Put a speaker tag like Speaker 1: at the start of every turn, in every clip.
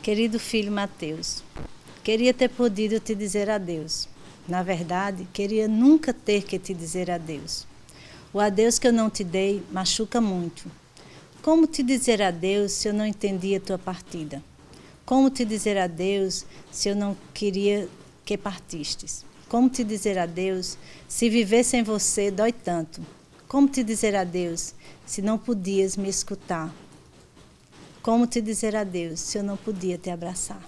Speaker 1: Querido filho Mateus, queria ter podido te dizer adeus. Na verdade, queria nunca ter que te dizer adeus. O adeus que eu não te dei machuca muito. Como te dizer adeus se eu não entendia tua partida? Como te dizer adeus se eu não queria que partistes? Como te dizer adeus se viver sem você dói tanto? Como te dizer adeus se não podias me escutar? Como te dizer adeus se eu não podia te abraçar?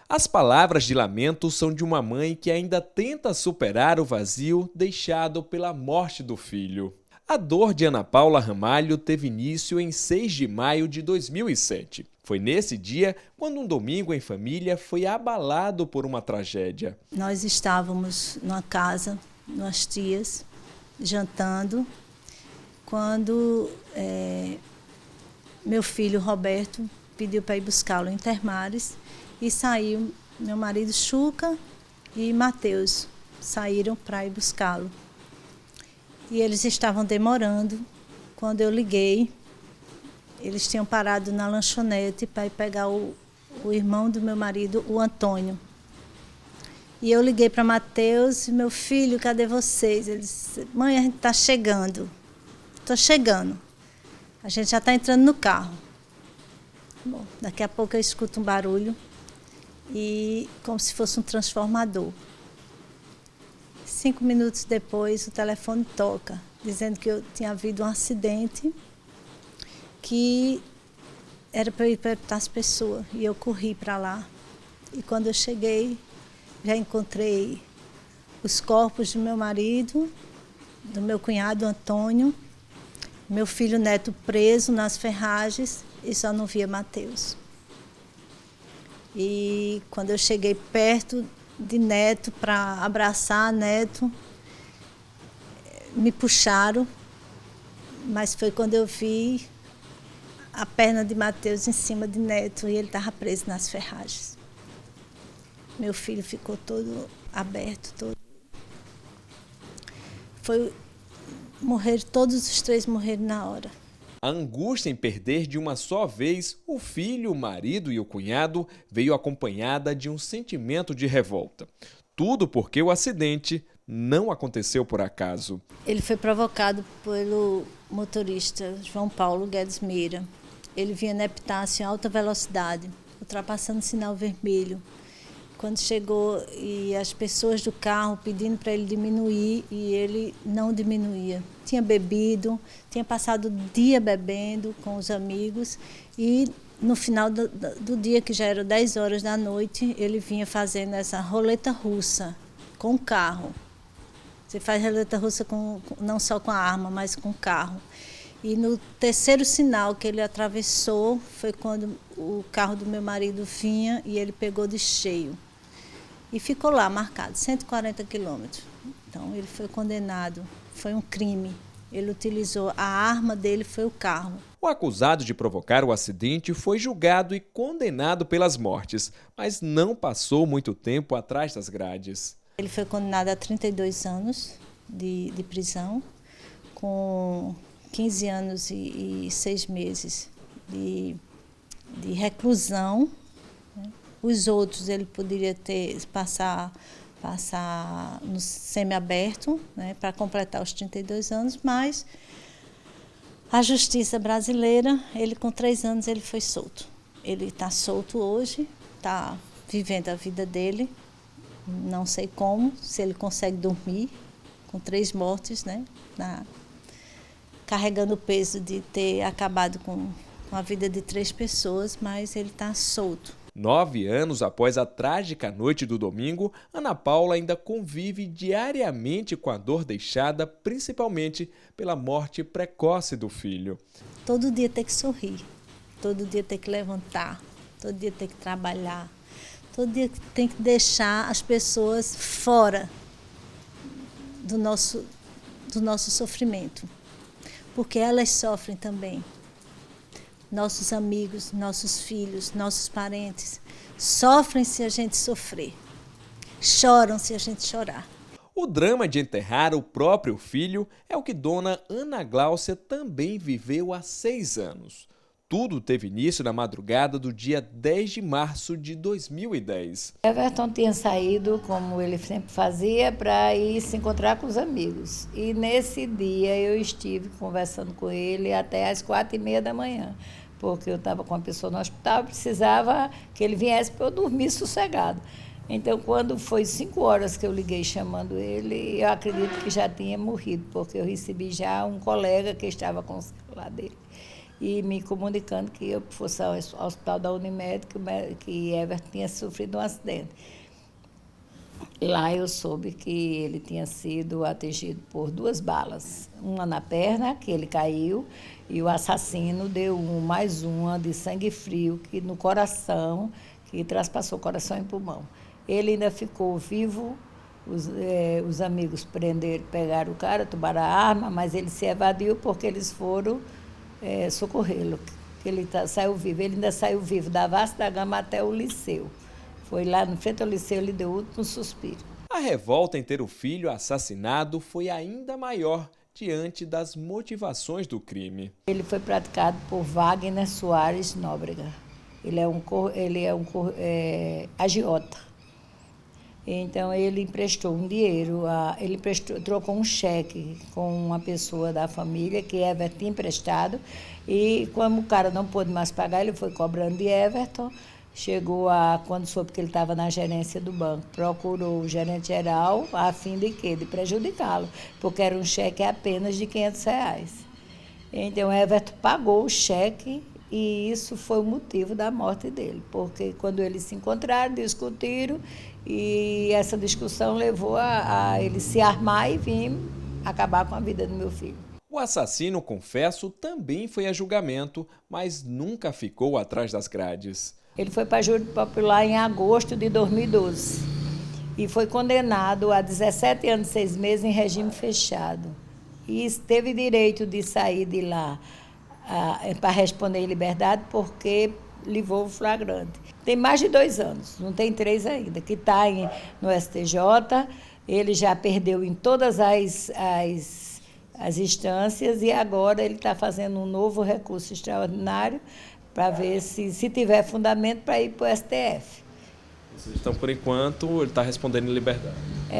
Speaker 2: As palavras de lamento são de uma mãe que ainda tenta superar o vazio deixado pela morte do filho. A dor de Ana Paula Ramalho teve início em 6 de maio de 2007. Foi nesse dia quando um domingo em família foi abalado por uma tragédia.
Speaker 1: Nós estávamos numa casa, nós tias, jantando, quando meu filho Roberto pediu para ir buscá-lo em Termares e saiu meu marido Chuca e Mateus, saíram para ir buscá-lo. E eles estavam demorando. Quando eu liguei, eles tinham parado na lanchonete para ir pegar o irmão do meu marido, o Antônio. E eu liguei para Mateus, meu filho, cadê vocês? Ele disse, mãe, a gente está chegando. Estou chegando. A gente já está entrando no carro. Bom, daqui a pouco eu escuto um barulho, e como se fosse um transformador. 5 minutos depois, o telefone toca, dizendo que tinha havido um acidente, que era para eu ir para as pessoas. E eu corri para lá. E quando eu cheguei, já encontrei os corpos do meu marido, do meu cunhado Antônio, meu filho Neto preso nas ferragens, e só não via Mateus. E quando eu cheguei perto de Neto para abraçar Neto, me puxaram, mas foi quando eu vi a perna de Mateus em cima de Neto e ele estava preso nas ferragens. Meu filho ficou todo aberto, todos os 3 morreram na hora.
Speaker 2: A angústia em perder de uma só vez o filho, o marido e o cunhado veio acompanhada de um sentimento de revolta. Tudo porque o acidente não aconteceu por acaso.
Speaker 1: Ele foi provocado pelo motorista João Paulo Guedes Meira. Ele vinha na Epitácio em alta velocidade, ultrapassando o sinal vermelho. Quando chegou, e as pessoas do carro pedindo para ele diminuir, e ele não diminuía. Tinha bebido, tinha passado o dia bebendo com os amigos, e no final do dia, que já era 10 horas da noite, ele vinha fazendo essa roleta russa com o carro. Você faz roleta russa não só com a arma, mas com o carro. E no 3º sinal que ele atravessou, foi quando o carro do meu marido vinha e ele pegou de cheio. E ficou lá marcado, 140 quilômetros. Então ele foi condenado, foi um crime. Ele utilizou, a arma dele foi o carro.
Speaker 2: O acusado de provocar o acidente foi julgado e condenado pelas mortes, mas não passou muito tempo atrás das grades.
Speaker 1: Ele foi condenado a 32 anos de prisão, com 15 anos e 6 meses de reclusão. Os outros ele poderia passar no semiaberto, né, para completar os 32 anos, mas a justiça brasileira, ele com 3 anos ele foi solto. Ele está solto hoje, está vivendo a vida dele, não sei como, se ele consegue dormir com 3 mortes, né, carregando o peso de ter acabado com a vida de 3 pessoas, mas ele está solto.
Speaker 2: 9 anos após a trágica noite do domingo, Ana Paula ainda convive diariamente com a dor deixada, principalmente pela morte precoce do filho.
Speaker 1: Todo dia tem que sorrir, todo dia tem que levantar, todo dia tem que trabalhar, todo dia tem que deixar as pessoas fora do nosso sofrimento, porque elas sofrem também. Nossos amigos, nossos filhos, nossos parentes sofrem se a gente sofrer, choram se a gente chorar.
Speaker 2: O drama de enterrar o próprio filho é o que dona Ana Gláucia também viveu há 6 anos. Tudo teve início na madrugada do dia 10 de março de 2010.
Speaker 3: Everton tinha saído, como ele sempre fazia, para ir se encontrar com os amigos. E nesse dia eu estive conversando com ele até às 4h30 da manhã, porque eu estava com uma pessoa no hospital e precisava que ele viesse para eu dormir sossegado. Então, quando foi 5 horas que eu liguei chamando ele, eu acredito que já tinha morrido, porque eu recebi já um colega que estava com o celular dele e me comunicando que eu fosse ao hospital da Unimed, que Everton tinha sofrido um acidente. Lá eu soube que ele tinha sido atingido por 2 balas, uma na perna, que ele caiu, e o assassino deu mais uma de sangue frio que no coração, que traspassou coração e pulmão. Ele ainda ficou vivo, os amigos pegaram o cara, tomaram a arma, mas ele se evadiu porque eles foram socorrê-lo, que ele saiu vivo. Ele ainda saiu vivo da Vasta da Gama até o Liceu. Foi lá no frente ao Liceu, ele deu o último suspiro.
Speaker 2: A revolta em ter o filho assassinado foi ainda maior diante das motivações do crime.
Speaker 3: Ele foi praticado por Wagner Soares Nóbrega. Ele é um agiota. Então, ele emprestou um dinheiro, trocou um cheque com uma pessoa da família, que Everton tinha emprestado, e como o cara não pôde mais pagar, ele foi cobrando de Everton, quando soube que ele estava na gerência do banco, procurou o gerente geral a fim de quê? De prejudicá-lo, porque era um cheque apenas de R$500. Então, Everton pagou o cheque, e isso foi o motivo da morte dele, porque quando eles se encontraram, discutiram, e essa discussão levou a ele se armar e vir acabar com a vida do meu filho.
Speaker 2: O assassino, confesso, também foi a julgamento, mas nunca ficou atrás das grades.
Speaker 3: Ele foi para júri popular em agosto de 2012 e foi condenado a 17 anos e 6 meses em regime fechado. E teve direito de sair de lá para responder em liberdade, porque livrou o flagrante. Tem mais de 2 anos, não tem 3 ainda, que está no STJ. Ele já perdeu em todas as instâncias e agora ele está fazendo um novo recurso extraordinário para ver se tiver fundamento para ir para o STF.
Speaker 2: Então, por enquanto, ele está respondendo em liberdade.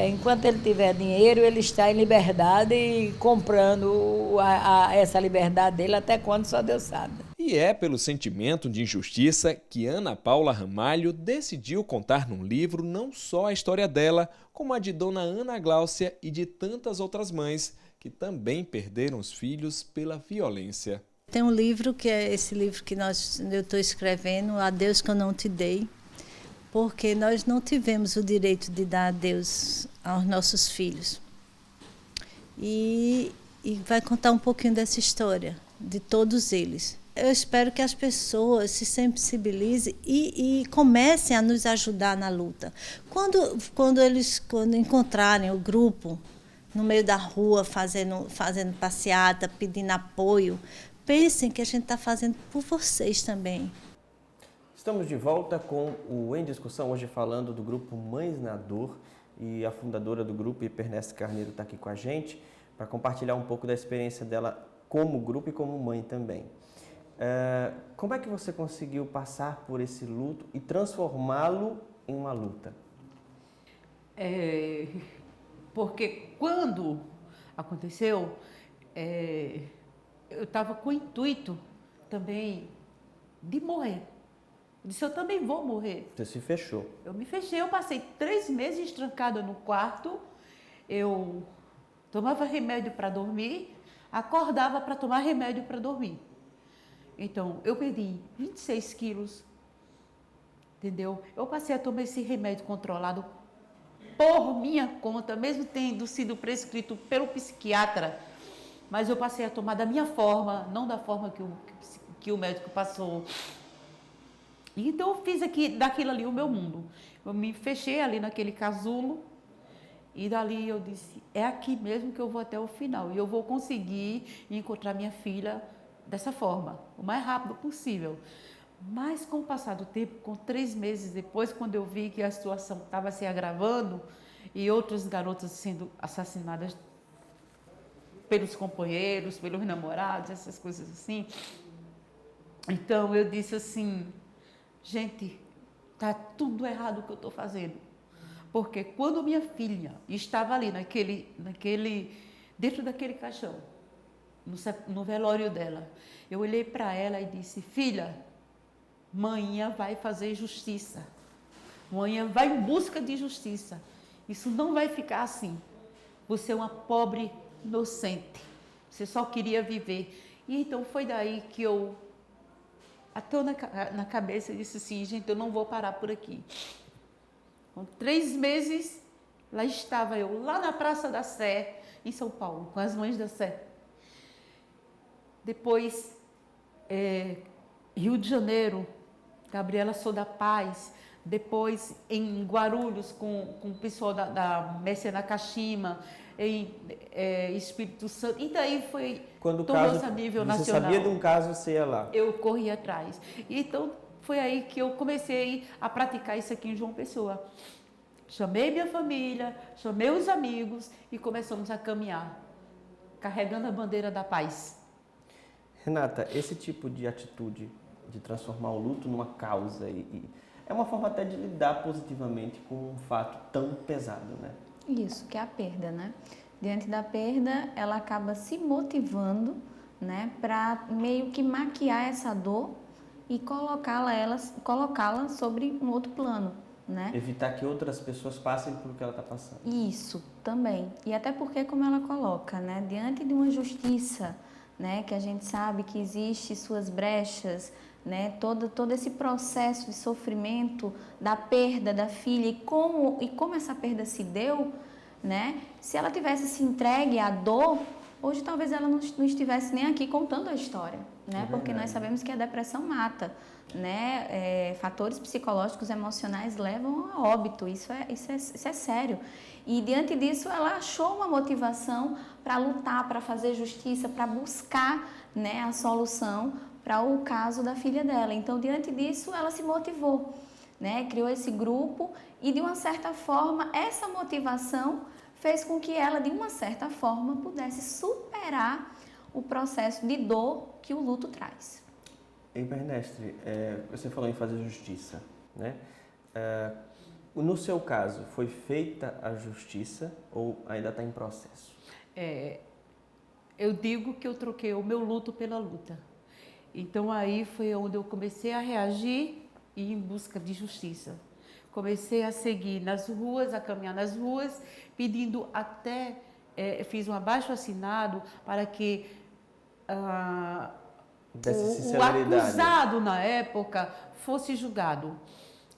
Speaker 3: Enquanto ele tiver dinheiro, ele está em liberdade e comprando essa liberdade dele até quando só Deus sabe.
Speaker 2: E é pelo sentimento de injustiça que Ana Paula Ramalho decidiu contar num livro não só a história dela, como a de Dona Ana Gláucia e de tantas outras mães que também perderam os filhos pela violência.
Speaker 1: Tem um livro que é esse livro que eu estou escrevendo, Adeus que eu não te dei, porque nós não tivemos o direito de dar adeus aos nossos filhos. E vai contar um pouquinho dessa história, de todos eles. Eu espero que as pessoas se sensibilizem e comecem a nos ajudar na luta. Quando encontrarem o grupo no meio da rua, fazendo passeata, pedindo apoio, pensem que a gente está fazendo por vocês também.
Speaker 4: Estamos de volta com o Em Discussão, hoje falando do grupo Mães na Dor, e a fundadora do grupo, Hipernesse Carneiro, está aqui com a gente para compartilhar um pouco da experiência dela como grupo e como mãe também. Como é que você conseguiu passar por esse luto e transformá-lo em uma luta?
Speaker 5: Porque quando aconteceu, eu estava com o intuito também de morrer. Eu disse, eu também vou morrer.
Speaker 4: Você se fechou?
Speaker 5: Eu me fechei, eu passei 3 meses trancada no quarto, eu tomava remédio para dormir, acordava para tomar remédio para dormir. Então, eu perdi 26 quilos, entendeu? Eu passei a tomar esse remédio controlado por minha conta, mesmo tendo sido prescrito pelo psiquiatra, mas eu passei a tomar da minha forma, não da forma que o médico passou. Então, eu fiz daquilo ali o meu mundo. Eu me fechei ali naquele casulo e dali eu disse, é aqui mesmo que eu vou até o final e eu vou conseguir encontrar minha filha dessa forma, o mais rápido possível. Mas com o passar do tempo, com 3 meses depois, quando eu vi que a situação estava se agravando e outras garotas sendo assassinadas pelos companheiros, pelos namorados, essas coisas assim, Então eu disse assim, gente, tá tudo errado o que eu estou fazendo. Porque quando minha filha estava ali dentro daquele caixão, no velório dela, eu olhei para ela e disse, filha, manhã vai fazer justiça. Manhã vai em busca de justiça. Isso não vai ficar assim. Você é uma pobre inocente. Você só queria viver. E então foi daí que eu, até na cabeça, disse assim, gente, eu não vou parar por aqui. Com 3 meses, lá estava eu, lá na Praça da Sé, em São Paulo, com as Mães da Sé. Depois, Rio de Janeiro, Gabriela Sou da Paz. Depois, em Guarulhos, com o pessoal da Messia Nakashima, em Espírito Santo. E daí tornou-se a nível nacional.
Speaker 4: Você sabia de um caso, você ia lá?
Speaker 5: Eu corri atrás. Então, foi aí que eu comecei a praticar isso aqui em João Pessoa. Chamei minha família, chamei os amigos e começamos a caminhar, carregando a bandeira da paz.
Speaker 4: Renata, esse tipo de atitude de transformar o luto numa causa é uma forma até de lidar positivamente com um fato tão pesado, né?
Speaker 6: Isso, que é a perda, né? Diante da perda, ela acaba se motivando, né, para meio que maquiar essa dor e colocá-la sobre um outro plano, né?
Speaker 4: Evitar que outras pessoas passem por o que ela está passando.
Speaker 6: Isso, também. E até porque, como ela coloca, né, diante de uma justiça, né, que a gente sabe que existe suas brechas, né, todo esse processo de sofrimento da perda da filha e como essa perda se deu, né, se ela tivesse se entregue à dor, hoje talvez ela não estivesse nem aqui contando a história, né, porque nós sabemos que a depressão mata, né, fatores psicológicos, emocionais levam a óbito, isso é sério. E diante disso ela achou uma motivação para lutar, para fazer justiça, para buscar, né, a solução para o caso da filha dela. Então, diante disso, ela se motivou, né, criou esse grupo e, de uma certa forma, essa motivação fez com que ela, de uma certa forma, pudesse superar o processo de dor que o luto traz.
Speaker 4: Bernestre, você falou em fazer justiça, né? No seu caso, foi feita a justiça ou ainda está em processo?
Speaker 5: Eu digo que eu troquei o meu luto pela luta. Então aí foi onde eu comecei a reagir e ir em busca de justiça. Comecei a seguir nas ruas, a caminhar nas ruas, pedindo até, fiz um abaixo-assinado para que o acusado na época fosse julgado.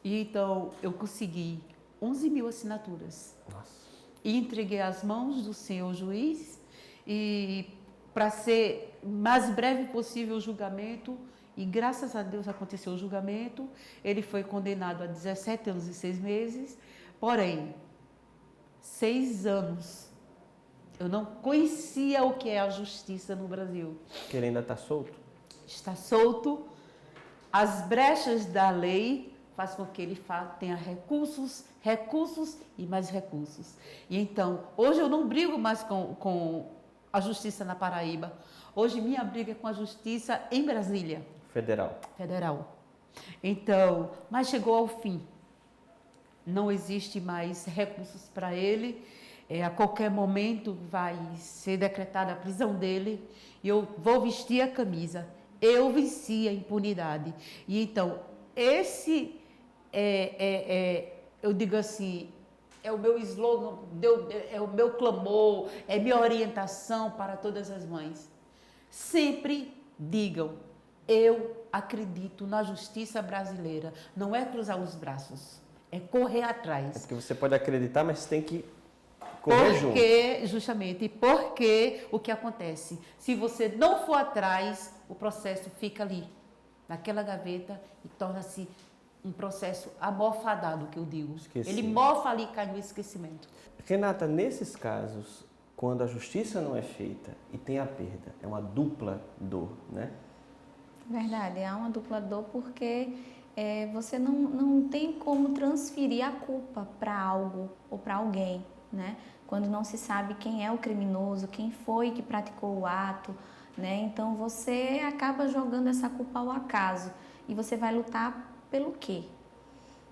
Speaker 5: E então eu consegui 11.000 assinaturas.
Speaker 4: Nossa.
Speaker 5: E entreguei às mãos do senhor juiz e para ser mais breve possível o julgamento, e graças a Deus aconteceu o julgamento, ele foi condenado a 17 anos e 6 meses, porém, 6 anos, eu não conhecia o que é a justiça no Brasil.
Speaker 4: Que ele ainda está solto?
Speaker 5: Está solto, as brechas da lei faz com que ele tenha recursos e mais recursos. E então, hoje eu não brigo mais com a justiça na Paraíba. Hoje minha briga é com a justiça em Brasília. Federal. Então, mas chegou ao fim. Não existe mais recursos para ele. A qualquer momento vai ser decretada a prisão dele. E eu vou vestir a camisa. Eu venci a impunidade. E então, esse eu digo assim, é o meu slogan, é o meu clamor, é minha orientação para todas as mães. Sempre digam, eu acredito na justiça brasileira. Não é cruzar os braços, é correr atrás.
Speaker 4: É porque você pode acreditar, mas tem que correr junto.
Speaker 5: Justamente, porque o que acontece? Se você não for atrás, o processo fica ali, naquela gaveta, e torna-se um processo amorfadado, que eu digo.
Speaker 4: Esquecido.
Speaker 5: Ele mofa ali e cai no esquecimento.
Speaker 4: Renata, nesses casos, quando a justiça não é feita e tem a perda, é uma dupla dor, né?
Speaker 6: Verdade, é uma dupla dor porque você não tem como transferir a culpa para algo ou para alguém, né? Quando não se sabe quem é o criminoso, quem foi que praticou o ato, né? Então você acaba jogando essa culpa ao acaso e você vai lutar pelo quê?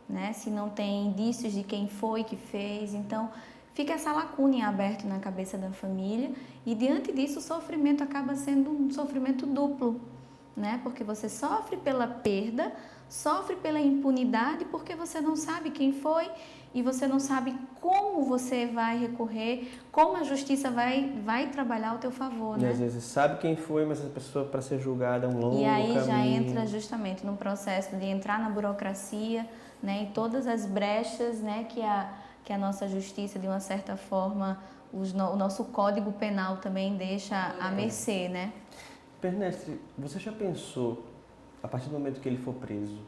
Speaker 6: Né? Se não tem indícios de quem foi que fez, então fica essa lacuna em aberto na cabeça da família e diante disso o sofrimento acaba sendo um sofrimento duplo, né? Porque você sofre pela perda, sofre pela impunidade porque você não sabe quem foi e você não sabe como você vai recorrer, como a justiça vai trabalhar ao teu favor,
Speaker 4: E
Speaker 6: né?
Speaker 4: às vezes sabe quem foi, mas a pessoa para ser julgada é um longo
Speaker 6: E aí
Speaker 4: caminho.
Speaker 6: já entra justamente no processo de entrar na burocracia, né, e todas as brechas, né, que a nossa justiça, de uma certa forma, o nosso código penal também deixa à mercê, né?
Speaker 4: Pernestre, você já pensou, a partir do momento que ele for preso,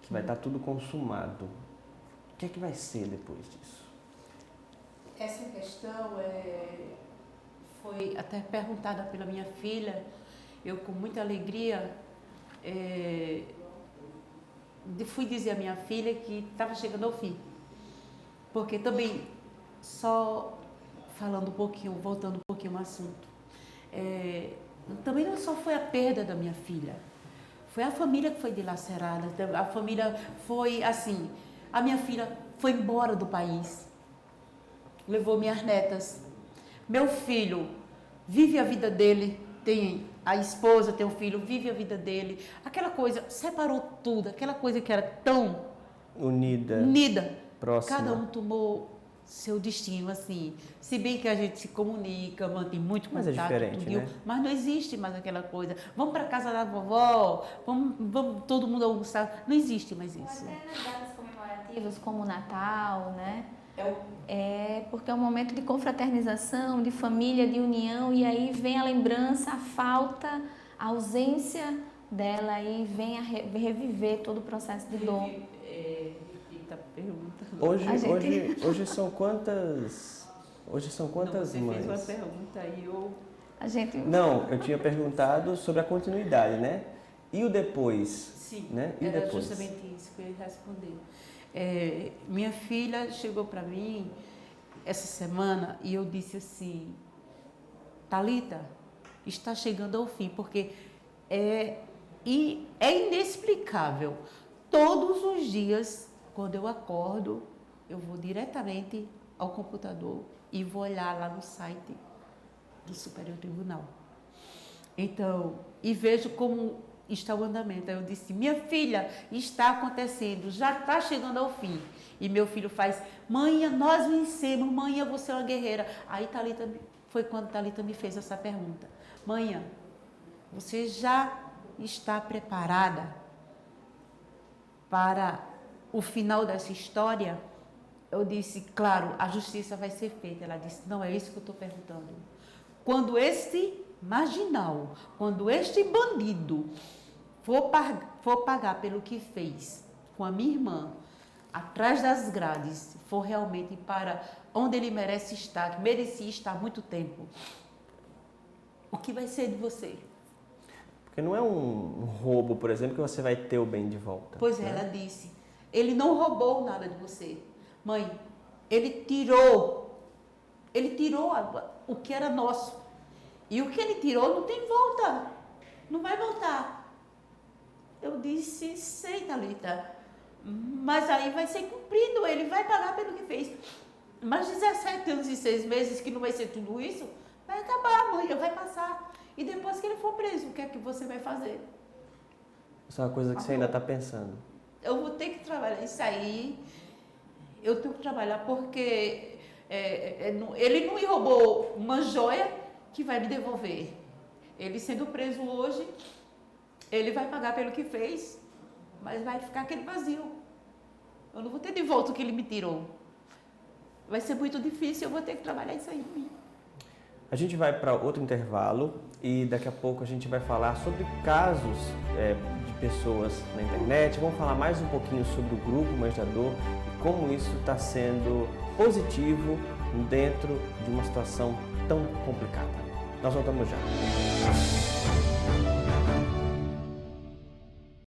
Speaker 4: que vai estar tudo consumado, o que é que vai ser depois disso?
Speaker 5: Essa questão foi até perguntada pela minha filha. Eu, com muita alegria, fui dizer à minha filha que estava chegando ao fim. Porque também, só falando um pouquinho, voltando um pouquinho ao assunto, também não só foi a perda da minha filha, foi a família que foi dilacerada, a família foi assim, a minha filha foi embora do país, levou minhas netas, meu filho vive a vida dele, tem a esposa, tem o filho, vive a vida dele, aquela coisa, separou tudo, aquela coisa que era tão unida,
Speaker 4: próxima.
Speaker 5: Cada um tomou seu destino, assim, se bem que a gente se comunica, mantém muito contato,
Speaker 4: Mas é diferente,
Speaker 5: tudo,
Speaker 4: né?
Speaker 5: Mas não existe mais aquela coisa, vamos para casa da vovó, vamos todo mundo almoçar, não existe mais isso.
Speaker 6: Até nas datas comemorativas como o Natal, né? Porque é um momento de confraternização, de família, de união, e aí vem a lembrança, a falta, a ausência dela, e vem a reviver todo o processo de dor.
Speaker 4: Hoje são quantas
Speaker 5: Não,
Speaker 4: mães?
Speaker 5: Você fez uma pergunta e eu...
Speaker 4: Não, eu tinha perguntado sobre a continuidade, né? E o depois?
Speaker 5: Sim,
Speaker 4: né? E
Speaker 5: era
Speaker 4: depois?
Speaker 5: justamente isso que eu ia responder. Minha filha chegou para mim essa semana e eu disse assim, Thalita, está chegando ao fim, porque é inexplicável. Todos os dias, quando eu acordo, eu vou diretamente ao computador e vou olhar lá no site do Superior Tribunal. Então, e vejo como está o andamento. Aí eu disse, minha filha, está acontecendo, já está chegando ao fim. E meu filho faz, mãe, nós vencemos, mãe, você é uma guerreira. Aí foi quando Thalita me fez essa pergunta. Mãe, você já está preparada para o final dessa história? Eu disse, claro, a justiça vai ser feita. Ela disse, não é isso que eu estou perguntando. Quando este marginal, quando este bandido for pagar pelo que fez com a minha irmã, atrás das grades, for realmente para onde ele merece estar, que merecia estar há muito tempo, o que vai ser de você?
Speaker 4: Porque não é um roubo, por exemplo, que você vai ter o bem de volta.
Speaker 5: Pois é,
Speaker 4: né?
Speaker 5: ela disse, ele não roubou nada de você. Mãe, ele tirou o que era nosso. E o que ele tirou não tem volta, não vai voltar. Eu disse, sei, Thalita, mas aí vai ser cumprido, ele vai pagar pelo que fez. Mas 17 anos e 6 meses, que não vai ser tudo isso, vai acabar, mãe, vai passar. E depois que ele for preso, o que é que você vai fazer?
Speaker 4: Isso é uma coisa que você ainda está pensando.
Speaker 5: Eu vou ter que trabalhar isso aí, eu tenho que trabalhar porque ele não me roubou uma joia que vai me devolver. Ele sendo preso hoje, ele vai pagar pelo que fez, mas vai ficar aquele vazio. Eu não vou ter de volta o que ele me tirou. Vai ser muito difícil, eu vou ter que trabalhar isso aí em mim.
Speaker 4: A gente vai para outro intervalo e daqui a pouco a gente vai falar sobre casos de pessoas na internet. Vamos falar mais um pouquinho sobre o Grupo Mães da Dor e como isso está sendo positivo dentro de uma situação tão complicada. Nós voltamos já.